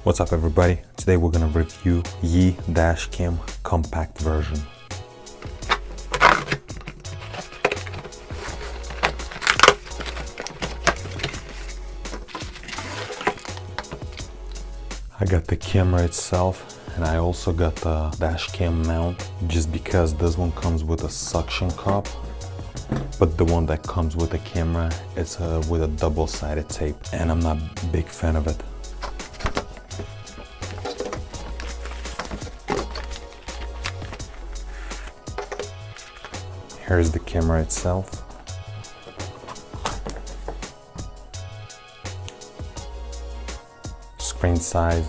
What's up everybody? Today we're gonna review Yi Dashcam compact version. I got the camera itself and I also got the Dashcam mount, just because this one comes with a suction cup, but the one that comes with the camera it's with a double-sided tape and I'm not a big fan of it. Here's the camera itself. Screen size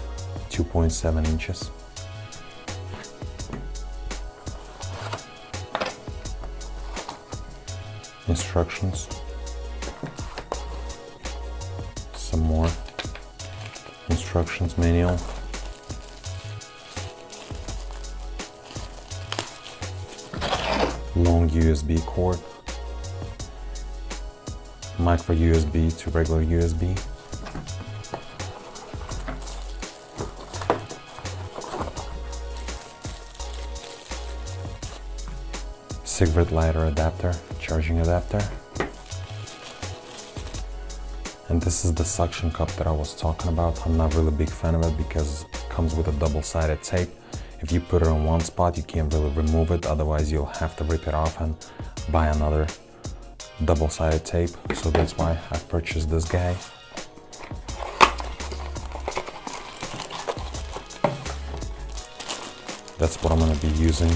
2.7 inches. Instructions. Some more instructions manual. Long USB cord, micro USB to regular USB, cigarette lighter adapter, charging adapter, and this is the suction cup that I was talking about. I'm not really a big fan of it because it comes with a double-sided tape. If you put it on one spot, you can't really remove it, otherwise you'll have to rip it off and buy another double-sided tape. So that's why I purchased this guy. That's what I'm going to be using.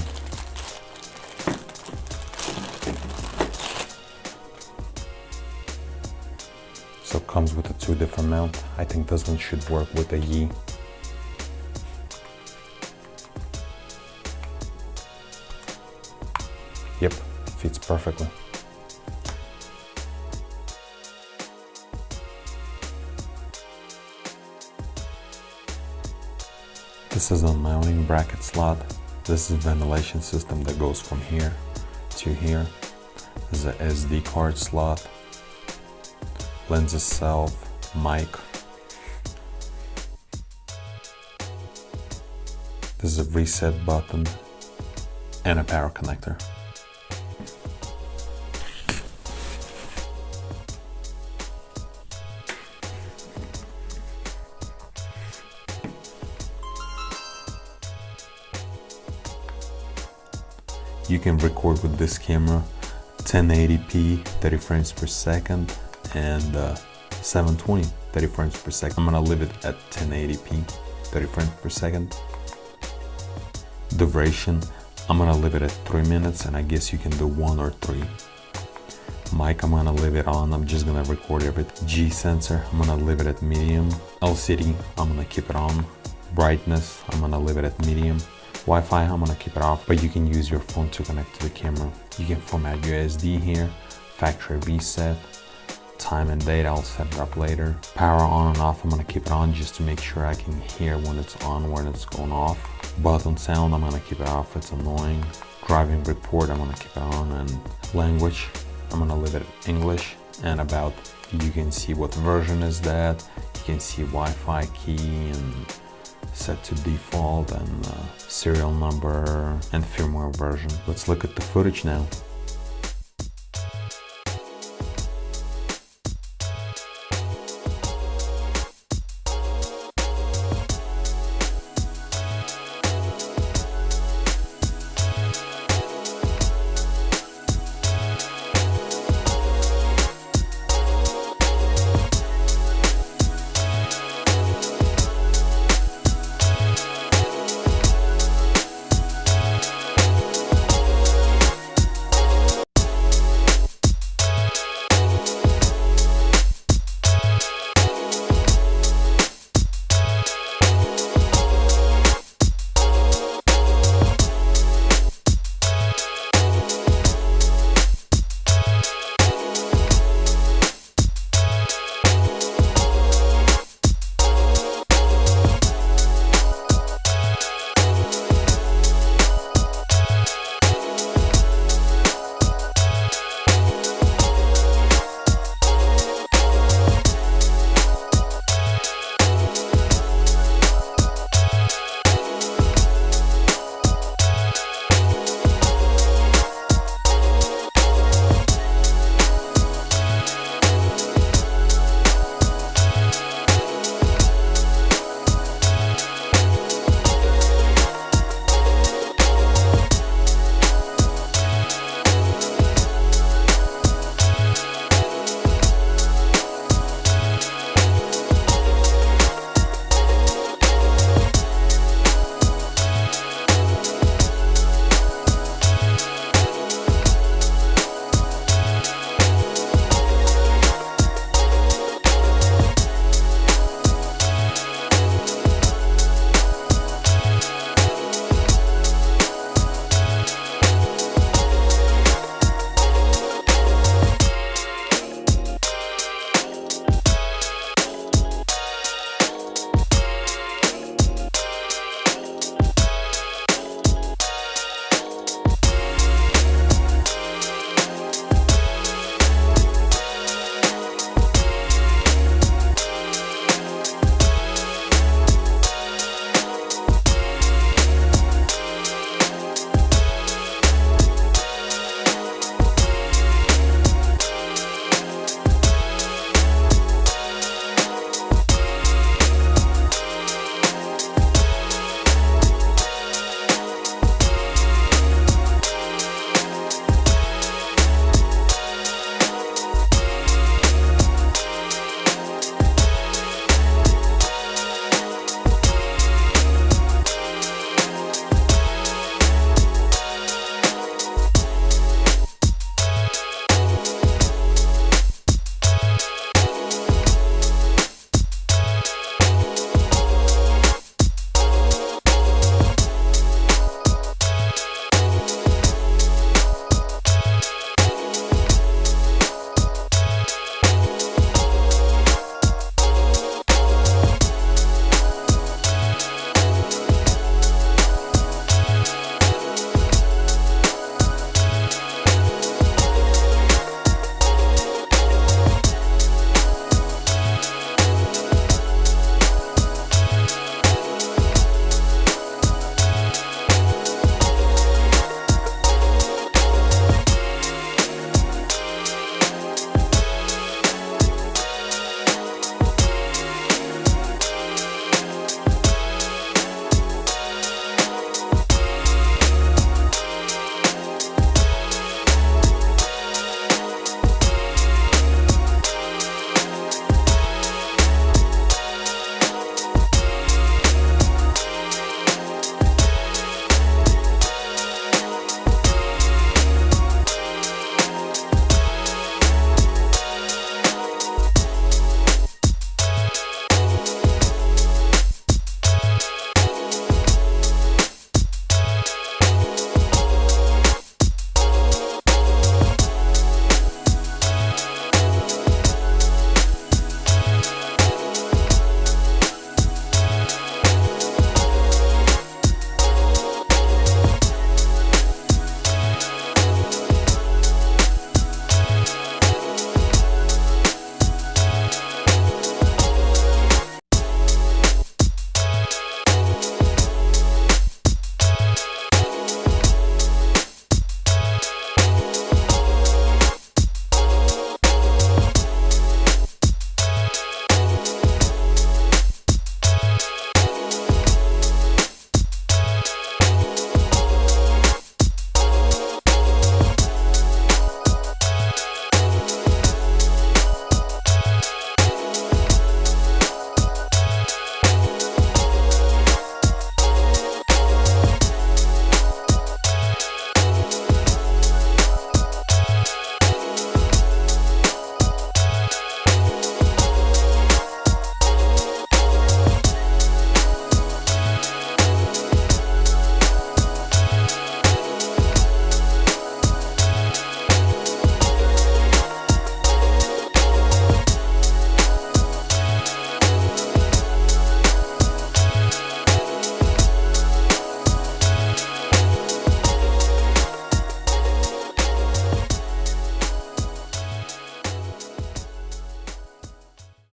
So it comes with the two different mounts. I think this one should work with the Yi. Yep, fits perfectly. This is a mounting bracket slot. This is a ventilation system that goes from here to here. This is a SD card slot. Lens itself, mic. This is a reset button and a power connector. You can record with this camera 1080p 30 frames per second and 720 30 frames per second. I'm gonna leave it at 1080p 30 frames per second. Duration, I'm gonna leave it at 3 minutes, and I guess you can do 1 or 3. Mic, I'm gonna leave it on. I'm just gonna record everything. G sensor, I'm gonna leave it at medium. LCD, I'm gonna keep it on. Brightness, I'm gonna leave it at medium. Wi-Fi, I'm gonna keep it off, but you can use your phone to connect to the camera. You can format your SD here, factory reset, time and date, I'll set it up later. Power on and off, I'm gonna keep it on just to make sure I can hear when it's on, when it's going off. Button sound, I'm gonna keep it off, it's annoying. Driving report, I'm gonna keep it on, and language, I'm gonna leave it English. And about, you can see what version is that, you can see Wi-Fi key and set to default, and serial number and firmware version. Let's look at the footage now.